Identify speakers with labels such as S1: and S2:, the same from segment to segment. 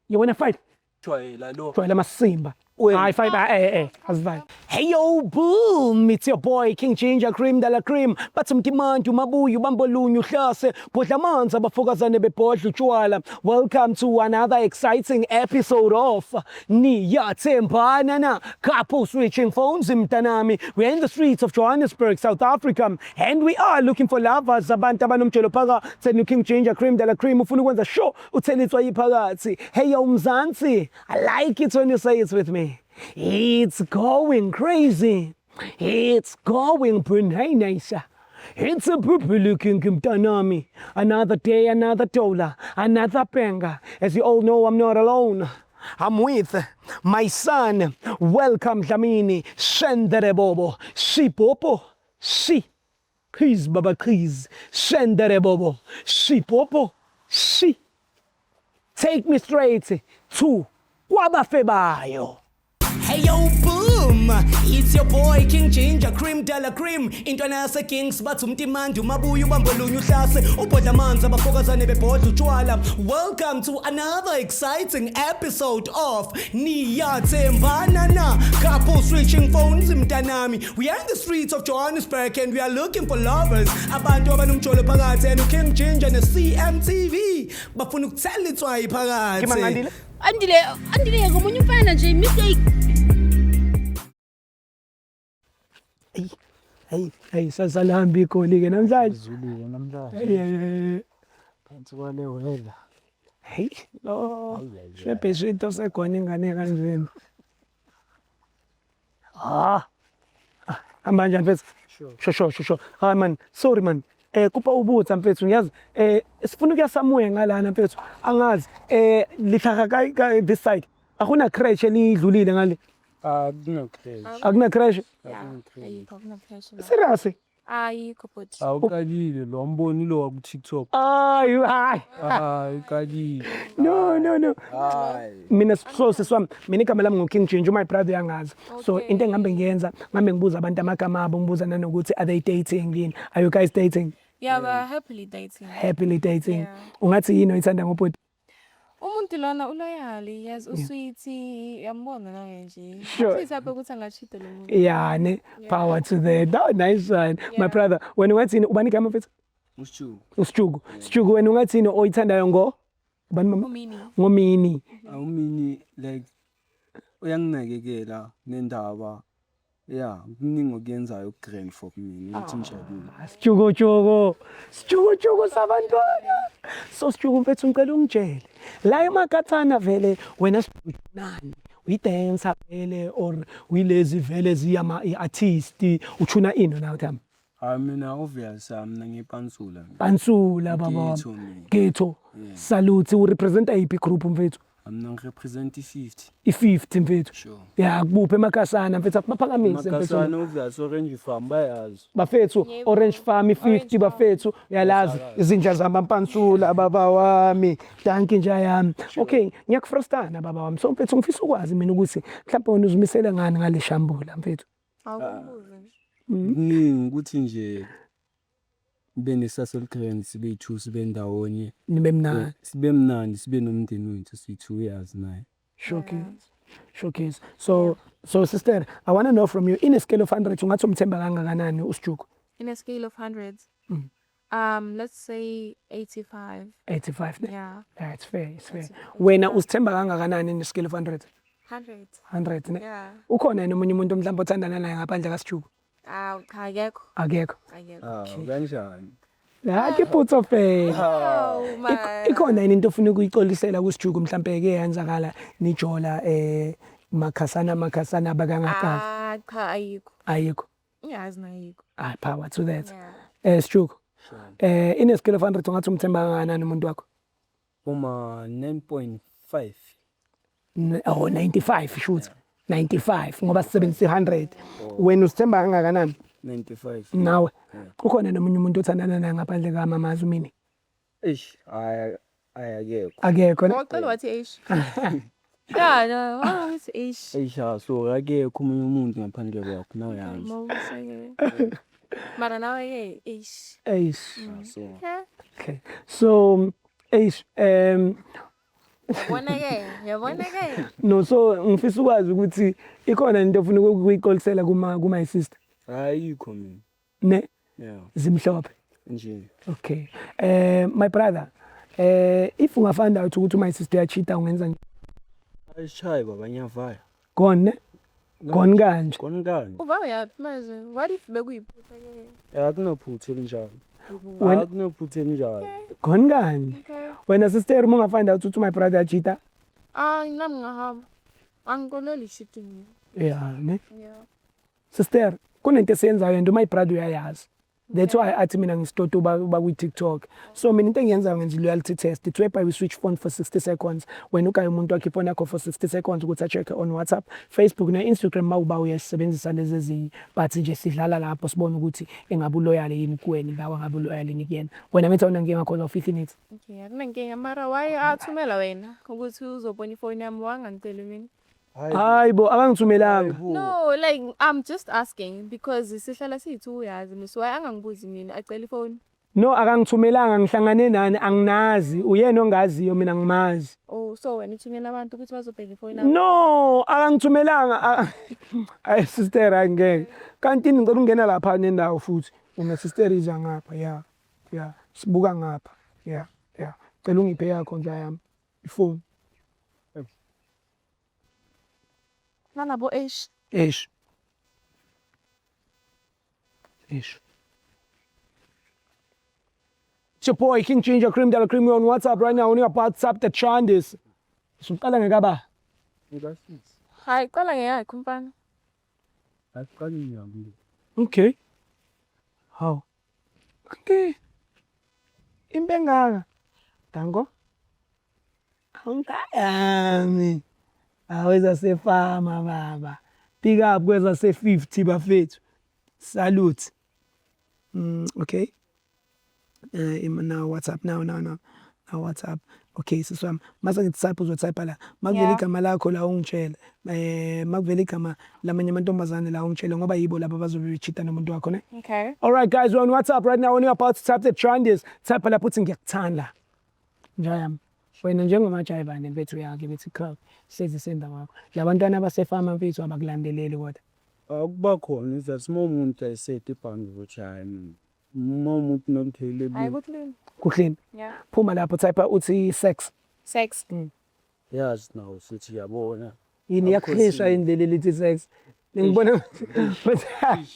S1: You wanna fight?
S2: Jwayela lo.
S1: Jwayela Masimba. I fight. Asifight. Hey yo, boom! It's your boy King Ginger Cream de la Cream. Bathi mtimantu mabuyu bambolunyu hlase bodla manzi abafokazane bebhodla utshwala. Welcome to another exciting episode of Niyathembana na couple switching phones mntanami. We're in the streets of Johannesburg, South Africa, and we are looking for lovers abantu abanomtshelo phakathi King Ginger Cream de la Cream. Ufuna ukwenza show uthelitswa yiphakathi. Hey yo Mzansi, I like it when you say it with me. It's going crazy. It's going bananas. It's a purple looking mtanami. Another day, another dollar, another banger. As you all know, I'm not alone. I'm with my son. Welcome Dlamini. Shendere Bobo. Si Popo. Si. Please, Baba, please. Shendere Bobo. Si Popo. Si. Take me straight to Wabafebayo. Hey yo, boom! It's your boy King Ginger Cream de la Cream. Intwana yase Kings bathi umtimandu mabuyu bambolunyu hlase ubhodla manzi abafokazane bebhodla utshwala. Welcome to another exciting episode of Niyathembana na couple switching phones mntanami. We are in the streets of Johannesburg and we are looking for lovers. Abantu abanomtsholo phakathi and King Ginger ne CMTV bafuna ukuthelitswa yiphakathi.
S3: Andile ngomunye umfana nje mistake.
S1: Hey sasalambi ikholi ke namhlanje.
S2: Zulu namhlanje. Phansi kwale weather.
S1: Hey lo shebhe into sekhona ingane kanjeni. Amanje mfethu. Sure. Hayi man, sorry man. Kupa ubutha mfethu ngiyazi sifuna ukuyasamuye ngalana mfethu angazi lihlaka ka this side akuna crash elidlulile ngale akuna crash
S3: Ayikho crash.
S1: serious
S3: Ayikho but.
S2: Awukalile lo mboni lo ku TikTok.
S1: Hayi
S2: Kalile.
S1: no mina sihlose swami mina igama lami ngoKing Ginger my brother yangazi so into engihambe ngiyenza ngihambe ngibuza abantu amagama abo ngibuza nanokuthi are they dating yini, are you guys dating?
S3: Yeah, we're happily dating. Yeah.
S1: Ungathi yini oyithanda ngobhuti?
S3: Umuntu lona uloyali, yes, usweetie, uyambona nawe nje.
S1: Sure.
S3: Athi saphe ukuthi angashida lo muntu.
S1: Yeah, power to that. Oh, nice one. Yeah. My brother, when ungathini ubani igama mfethu? Usjugu. Sjugu when ungathini oyithandayo ngo? Ubani mama? Ngomini.
S2: Awumini like uyanginakekela nendaba. Yeah, kuningi okuyenzayo grand for mina ngithi ngijabule.
S1: Sjugu sabantwana. So Sjugu mfethu ngicela ungitshele. La eMakathana vele wena nani? Uyidancer vele or uyilezi vele ziyama artist uchuna ino nawe thamba?
S2: Mina obvious mina ngipansula.
S1: Pansula baba. Ghetto. Salute urepresenta iphi group mfethu?
S2: Mina ngirepresent i-50.
S1: I-50 mfethu.
S2: Sure.
S1: Yeah, kubuphe eMakasana mfethu akuphakamise mfethu.
S2: Makasana obvious Orange Farm bayazi.
S1: Bafethu Orange Farm i-50 bafethu uyalazi izinja zamampansula baba wami. Thank you nja yami. Okay, ngiyakufrustana baba wami. So mfethu ngifisa ukwazi mina ukuthi mhlawumbe wena uzimisela ngani ngale shambula mfethu?
S3: Awubuze.
S2: Ningi ukuthi nje sibe nesasol grand sibe yi2 sibe ndawonye
S1: Nibe mnandi.
S2: Sibe mnandi sibe nomndeni wethu siyi2 years naye.
S1: Showcase. So sister, I want to know from you in a scale of 100 ungathi umthemba kangakanani uSjugu?
S3: In a scale of 100s. Let's say 85.
S1: 85.
S3: Yeah.
S1: Yeah, it's fair. Wena usithemba kangakanani in a scale of 100? 100 ne?
S3: Yeah.
S1: Ukhona yena omunye umuntu omhlawumbe othandana naye ngaphandle kaSjugu?
S3: Akekho.
S2: Kanjani?
S1: Ke putso fe.
S3: Oh my.
S1: Ikhona yini into ofuna ukuyixolisela kuSjugu mhlawumbe ke yenzakala nijola Makasana bakangaka?
S3: Cha
S1: Ayikho.
S3: Yeah, ayikho.
S1: Power to that.
S3: Yeah.
S1: Sjugu. In a scale of 100 ungathi umthemba kangakanani umuntu wakho?
S2: Uma 9.5.
S1: 95 shoot. 95 ngoba 100. Wena usithemba kangakanani?
S2: 95.
S1: Nawe ukhona nomunye umuntu othandana naye ngaphandle kaMamazi umini? Akekho.
S3: Ucela wathi eish. Yeah, no, it's eish.
S2: So akekho umunye umuntu ngaphandle kwakho nawe yazi.
S3: Mara nawe ke eish.
S1: So okay. So eish
S3: Yabona ke.
S1: No, so ngifisa ukwazi ukuthi ikhona into ofuna ukuyixolisela kuma sister.
S2: Ayikho mina.
S1: Ne?
S2: Yeah.
S1: Zimhlophe.
S2: Nje.
S1: Okay. My brother, if ungafanda ukuthi my sister yachita ungenza njani?
S2: Ayishaye baba ngiyavaya.
S1: Gone ne? Gone kanje.
S2: Kona kanje.
S3: Uba uyaphi manje? What if bekuyiphutha ke?
S2: Akunaphutha elinjalo.
S1: Wena
S2: Akunaphutha elinjalo.
S1: gone kanje.
S3: Okay.
S1: Wena sister uma ungafanda ukuthi my brother yachita?
S3: Nami ngahamba. Angikoleli shit mina.
S1: Yeah, ne?
S3: Yeah.
S1: Sister, kunento esiyenzayo and my brother uyayazi. That's why athi mina ngisitoto ba ku-TikTok. So mina into engiyenzayo ngenza loyalty test. It's whereby we switch phone for 60 seconds. Wena ukaye umuntu wakhe ifone yakho for 60 seconds ukuthi a-check on WhatsApp, Facebook ne-Instagram mawuba uyasebenzisa lezi ezinye. But nje sidlala lapho sibone ukuthi engabe uloyal yini kuwena, ngabe ngabe uloyal yini kuyena. Wena methi awunankinga khona of minutes.
S3: Okay, akunankinga mara why athumela wena ukuthi uzobona ifoni yami wangangiteli mina?
S1: Hayibo akangithumelanga.
S3: No, like I'm just asking because sihlala siyi-2 uyazi Miss why angangibuzi mina acela ifoni.
S1: No akangithumelanga ngihlangane nani anginazi uyena ongaziyo mina ngimazi.
S3: Oh, so wena uthumela abantu ukuthi bazobheka ifoni yami?
S1: No akangithumelanga. Ay sister angeke. Kanti ngicela ungena lapha nendawo futhi. Una sister iza ngapha yeah. Yeah, sibuka ngapha. Yeah, yeah. Cela ungiphe yakho nje yami. Ifoni.
S3: Nanabo eish.
S1: Ish. It's your boy King Ginger Cream Dala Cream on WhatsApp right now. On your WhatsApp the Chandis. Suqala ngekaba.
S2: Ngikasisi.
S3: Hayi qala ngeyakho mfana.
S2: Asiqali ngiyambile.
S1: Okay. How? Okay. Imbengaka. Dango. Angayami. Aweza sefama baba. Pick up kweza se 50 bafethu. Salute. Okay. Now WhatsApp now WhatsApp. Okay, siswami. Mase ngitype uzotype la. Makuvela igama lakho la ungitshela. Makuvela igama lamanye amantombazane la ungitshela ngoba yibo laba bazobe bechita nomuntu wakho ne.
S3: Okay.
S1: All right guys, we're on WhatsApp right now. When you're about to type the Chandis, type la put ngiyakuthanda. Njayami. Wena njengomajayivane bethu yakhe bethi crowd sezisenda wakho. Labantwana basefama mfethu abakulandeleli kodwa.
S2: Akuba khona izathu umuntu ayisethe ibhangi ukuthi hayi mina umuntu nomthele
S3: Hayi kuhlini.
S1: Kuhleni.
S3: Yeah.
S1: Phuma lapho type uthi sex.
S3: Sex.
S2: yazi nawo sithi yabona
S1: Yini yakhishwa indlela elithi sex. Ngibona
S3: Hayi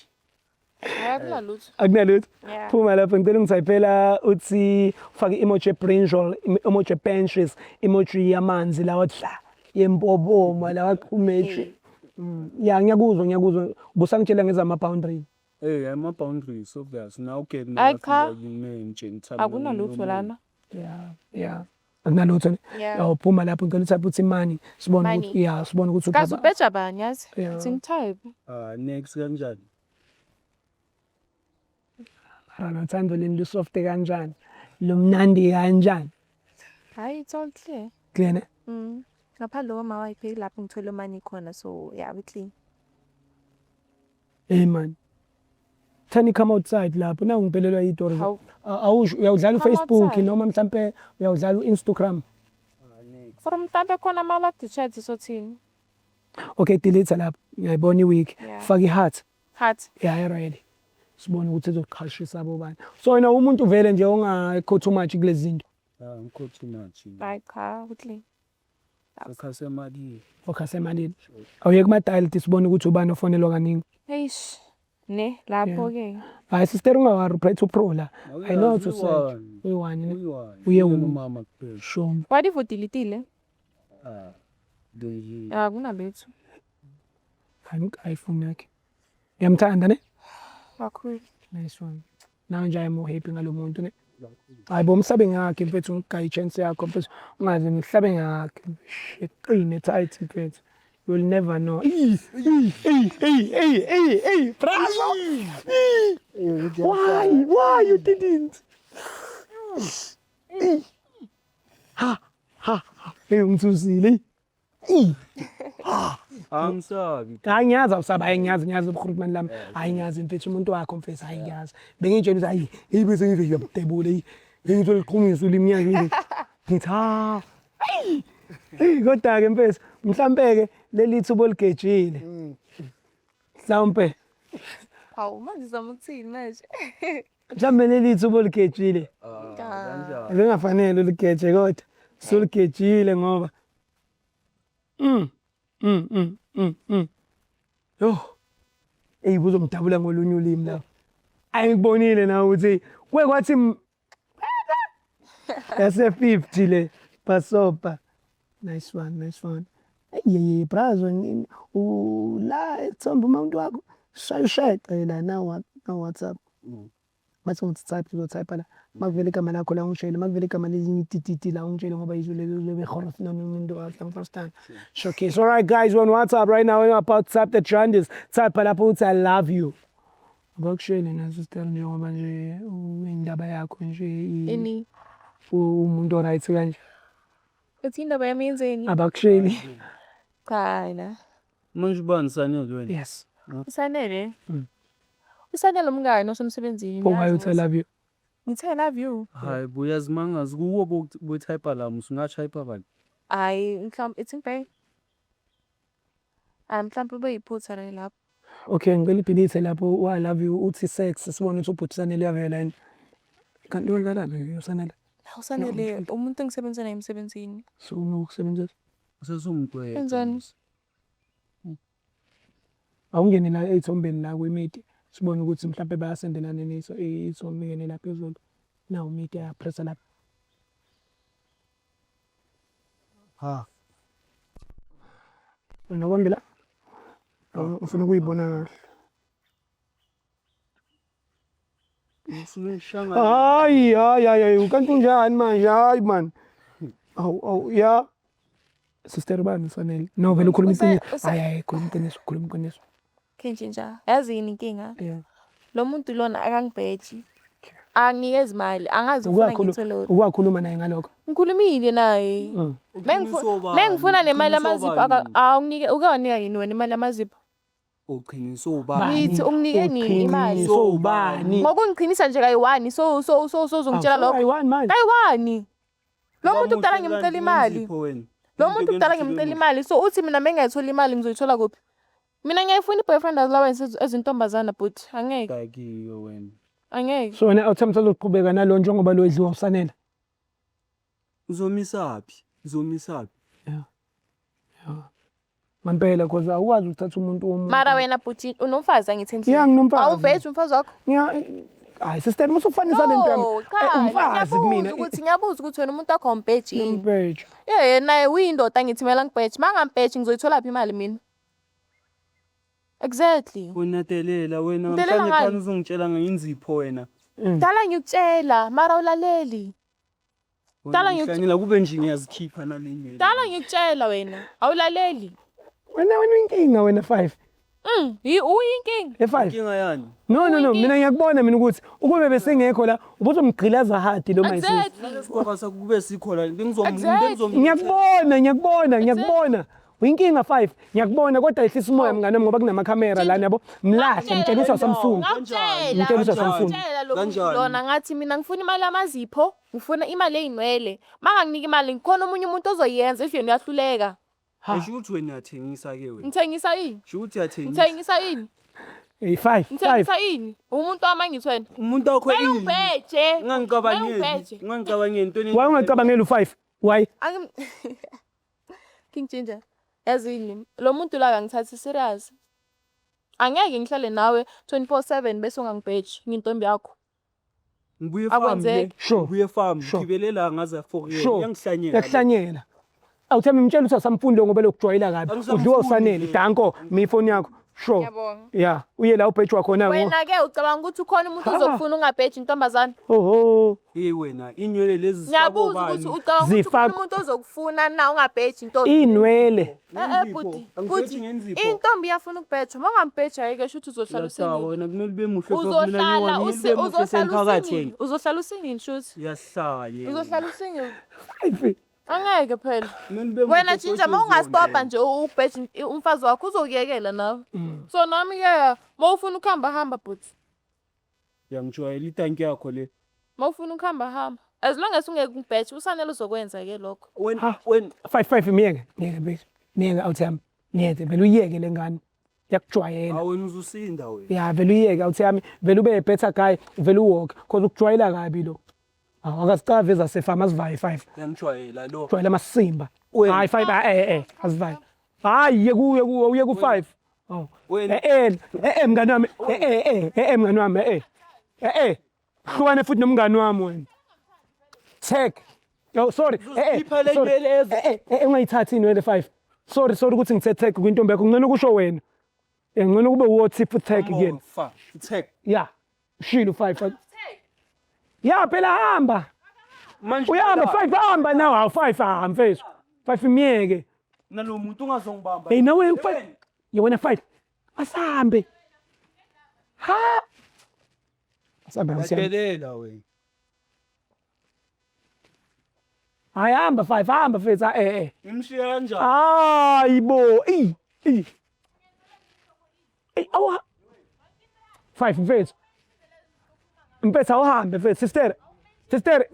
S3: akunalutho.
S1: akunalutho.
S3: Yeah.
S1: Phuma lapho ngicela ungitypela uthi ufake emoji brinjal, emoji benches, emoji yamanzi lawa dla yempoboma lawa qumeshi. Ya ngiyakuzwa busangitshela ngezama boundary.
S2: ama boundaries obvious now get
S3: Hayi cha.
S2: nje
S3: Akunalutho lana.
S1: Yeah. Akunalutho.
S3: Yeah.
S1: Yaw phuma lapho ngicela utype uthi money sibone
S3: Money.
S1: ukuthi yeah sibone ukuthi
S3: Kazi ubheja bani yazi?
S1: Yeah.
S3: It's in type.
S2: next kanjani
S1: Thando leni lusoft kanjani lumnandi kanjani
S3: Hayi it's all clear.
S1: clear
S3: Ngaphandle kwama wifi lapho ngithola money khona so yeah we clean.
S1: hey man thani come outside lapho na ngiphelelwa yitori
S3: Hawu.
S1: awusho uyawudlala
S3: Come
S1: uFacebook
S3: outside.
S1: noma mhlambe uyawudlala uInstagram
S3: From mhlambe khona mala chat sothini.
S1: okay delete lapho ngiyayibona iweek
S3: Yeah.
S1: faka iheart
S3: Heart.
S1: yeah ready sibone ukuthi ezoqhashisa abobani so wena umuntu vele nje ongakho too much kulezi zinto
S2: ngikho too much
S3: Hayi cha we clean.
S2: akhase mali
S1: focus emalini awuye kuma dial sibone ukuthi ubani ofonelwa kaningi
S3: Eish. Ne lapho ke.
S1: hayi sister ungawari pray to pro la I know how to say uyi-one Uye
S2: umama kuphela
S1: sure
S3: What if udelete?
S2: nje
S3: Akunalutho.
S1: iPhone yakhe yamthanda ne
S3: Kakhulu.
S1: nice one now nje I'm happy ngalo muntu ne hayi bo msabe ngakhe mfethu ungayi chance yakho mfethu ungaze ngihlabe ngakhe eqine tight mfethu you'll never know hey bravo why you didn't ha hey ungithusile
S2: angisabi
S1: hayi ngiyazi awusaba hayi ngiyazi ubukhulumani lami hayi ngiyazi mfethu umuntu wakho mfethu hayi ngiyazi bengitshela ukuthi hayi hey bese ngive ngiyabudebule hey ngithola iqhumiso leminyaka ile ngithi ha Kodwa ke mfethu mhlambe ke leli thubo ligejile. Mhlambe
S3: Hawu manje uzama ukuthini manje?
S1: mhlambe leli thubo ligejile.
S2: Kanjani?
S1: Akungafanele uligeje kodwa suligejile ngoba Yo. Kuzomdabula ngolunye ulimi la. Ayikubonile na ukuthi kwathi yase 50 le pasopa. Nice one. Hey brazo la etsomba umuntu wakho shayusheqe la na WhatsApp. Bathi ngithi type la makuvela igama lakho la ungitshele makuvela igama lezinye itititi la ungitshele ngoba izwi lebe khona nomuntu understand. Showcase. All right guys, we're on WhatsApp right now. We're about to type the trends. Type lapho uthi I love you. Abakushele nazo sister njengoba nje indaba yakho nje
S3: Ini.
S1: umuntu oright kanje.
S3: Uthi indaba yami yenzeni?
S1: Abakusheli.
S3: Cha la.
S2: Manje ubani Sanele wena?
S1: Yes.
S3: Usanele? Usanele umngane osemsebenzini.
S1: Why uthi I love you?
S3: Ngithi I love you.
S2: Hayi buyazimangaza kuwo bo type la musingatype bani?
S3: Hayi mhlawumbe it's impay. Mhlawumbe beyiphutha la lapho.
S1: Okay, ngicela ibhilithe lapho I love you uthi sex sibone ukuthi ubhuthisane uyavela yini. Kanti ulalaphi usanele?
S3: Usanele umuntu engisebenza naye emsebenzini.
S1: So unokusebenzisa.
S2: Sesumgcwele.
S3: Enzani?
S1: Awungene la ethombeni la kwemedia sibone ukuthi mhlawumbe bayasendelana niso ithombe la phezulu. Now media press lapha.
S2: Ha.
S1: Unobambi la? Ufuna ukuyibona kahle.
S2: Ngifuna ishanga.
S1: Hayi, kanti unjani manje? Hayi man. Ya. Sister bani Sanele? No, vele ukhuluma iqiniso. Hayi, khuluma iqiniso.
S3: Kenjinja. Yazini inkinga?
S1: Yeah.
S3: Lo muntu lona akangibheji. Anginikeza imali, angazi ufuna ngithole.
S1: Ukwakhuluma naye ngalokho.
S3: Ngikhulumile naye. Mengifuna nemali amazipho awunike ukawanika yini wena imali amazipho?
S2: Uqiniso ubani?
S3: Ngithi unginike nini imali?
S1: So ubani?
S3: Ngokungiqinisa nje kayi-1 so uzongitshela lokho.
S1: Kayi-1 manje.
S3: Kayi-1. Lo muntu kudala ngimcela imali. Lo muntu kudala ngimcela imali so uthi mina mengayithola imali ngizoyithola kuphi? Mina ngiyayifuna i-boyfriend lawa ezintombazana but angeke.
S2: Kakiyo wena.
S3: Angeke.
S1: So wena awuthemba uzoqhubeka nalo njengoba lo edliwa usanele.
S2: Uzomisaphi?
S1: Yeah. Mampela because awukwazi ukuthatha umuntu womuntu.
S3: Mara wena buthi unomfazi angithi endlini.
S1: Yeah, nginomfazi.
S3: Awubheji umfazi wakho?
S1: Hayi sister musukufanisa le nto. Umfazi kumina.
S3: Ngiyabuza ukuthi wena umuntu wakho awumbheji yini?
S1: Ngibheji.
S3: Naye uyindoda ngithi mela ngibheji. Mangambheji ngizoyithola laphi imali mina? Exactly.
S2: Unatelela wena mhlanje khani uzongitshela ngeinzipho wena.
S3: Dala ngikutshela mara ulaleli. Dala
S2: ngikuhlanyela kube nje ngiyazikhipha nalenye.
S3: Dala ngikutshela wena awulaleli.
S1: Wena inkinga wena 5.
S3: Uyinkinga.
S1: E5.
S2: Inkinga yani?
S1: No, mina ngiyakubona mina ukuthi ukube besengekho la ubuzomgqilaza hard lo mayisisi.
S2: Ngoba sakube sikho la
S1: ngiyakubona. Uyinkinga 5. Ngiyakubona kodwa ehlisa umoya mngane ngoba kunamakhamera la yabo. Mlahle ngitshelisa Samsung. Ngitshelisa Samsung.
S2: Kanjani?
S3: Lona ngathi mina ngifuna imali amazipho, ngifuna imali eyinwele. Manganginiki imali ngikhona umunye umuntu ozoyenza if yena uyahluleka.
S2: Esho ukuthi wena uyathengisa ke wena.
S3: Ngithengisa yini?
S2: Sho ukuthi uyathengisa.
S3: Ngithengisa yini?
S1: 5.
S3: Ngithengisa yini? Umuntu wami ngithi wena.
S2: Umuntu wakho yini?
S3: Ungibheje.
S2: Ngangicabangeli into
S1: Why ungacabangeli u5? Why?
S3: King Ginger. Yazini, lo muntu la ngangithatha serious. Angeke ngihlale nawe 24/7 bese ungangibheji ngintombi yakho.
S2: Ngibuye farm.
S1: Sure.
S2: Ngibuye farm. Ngibelela ngaza for yangihlanyela.
S1: Yakuhlanyela. Awuthemba imtshela ukuthi asamfundo ngoba lokujwayela kabi. Udliwa usanele. Danko, mi phone yakho. Sure.
S3: Ngiyabonga.
S1: Yeah, uye la ubheji wakho na.
S3: Wena ke ucabanga ukuthi ukhona umuntu ozokufuna ungabheji intombazana?
S1: Oho.
S2: Hey wena, inywele lezi
S3: Ngiyabuza ukuthi ucabanga ukuthi ukhona umuntu ozokufuna na ungabheji intombi?
S1: Inwele.
S3: Buti. Intombi iyafuna ukubhejwa. Mangambheja ayike shuthi uzohlala usini.
S2: Wena kumele ube muhle for mina
S3: Uzohlala usini shuthi.
S2: Yahlala.
S3: Uzohlala usini.
S1: 5.
S3: Angeke phela. Wena Ginger mawungastopa nje ubheji umfazi wakho uzokuyekela nawe. So nami ke mawufuna ukuhamba hamba buti.
S2: Yangijwayela itanki yakho le.
S3: Mawufuna ukuhamba hamba. as long as ungeke ngibhethe usanele uzokwenza ke lokho.
S2: When
S1: 5 miyeke bese miyeke awuthami niyethe vele uyeke lengane yakujwayela
S2: awena uzusinda wena.
S1: ya vele uyeke awuthami vele ube better guy vele uwalk because ukujwayela kabi lo akasicave zasefama asivaye 5
S2: Yanjwayela lo.
S1: jwayela amasimba hayi 5 asivaye hayi uye ku5 oh mngani wami mngani wami hlukane futhi nomngani wami wena check yo sorry ungayithathi ini wena 5 sorry ukuthi ngithe tag kwintombi yakho ngcono kusho wena ngcono kube wothi futhi tag again
S2: Tech.
S1: yeah shilo 5 yeah phela hamba
S2: Manje
S1: uyahamba 5 hamba now hawu 5 hamba mfethu 5 imiyeke
S2: nalo muntu ungazongibamba.
S1: hey nawe 5 yena 5 asambe ha asambe
S2: Yadelela wena.
S1: hamba 5 hamba mfethu
S2: Ngimshiya kanjani?
S1: hayibo awu 5 mfethu mpethu awuhambe mfethu sister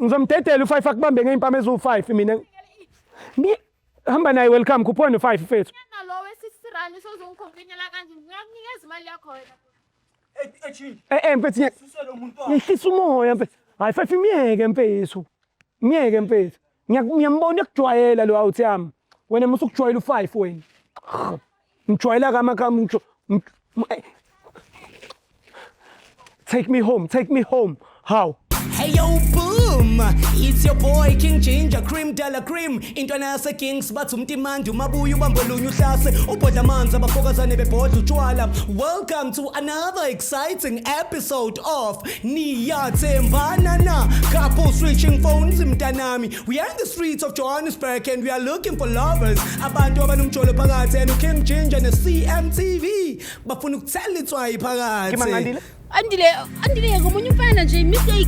S1: ngizomdedela u5 akubambe ngeimpama ezu5 mina hamba naye welcome kupona u5 mfethu
S3: Nalo wesisirani sozongikhonkonyela kanje ngiyakunikeza imali yakho wena.
S1: mfethu
S2: Suselo umuntu
S1: yehlisa umoya mfethu hayi 5 imiyeke mfethu ngiyambona ukujwayela lo awuthi yami wena musukujwayela u5 wena ngijwayela kamakami take me home how
S4: Hey yo boom, it's your boy King Ginger Cream Della Cream intwana yase Kings bathi umtimandi umabuya ubambolunye uhlase ubhodla amanzi abafokazane bebhodla utshwala. Welcome to another exciting episode of Niyathembana na couple switching phones mntanami. We are in the streets of Johannesburg and we are looking for lovers abantu abanomjolo phakathi and King Ginger ne CMTV bafuna ukuthela itswayi phakathi.
S1: Kimangandile
S5: Andile ngomunye umfana nje mistake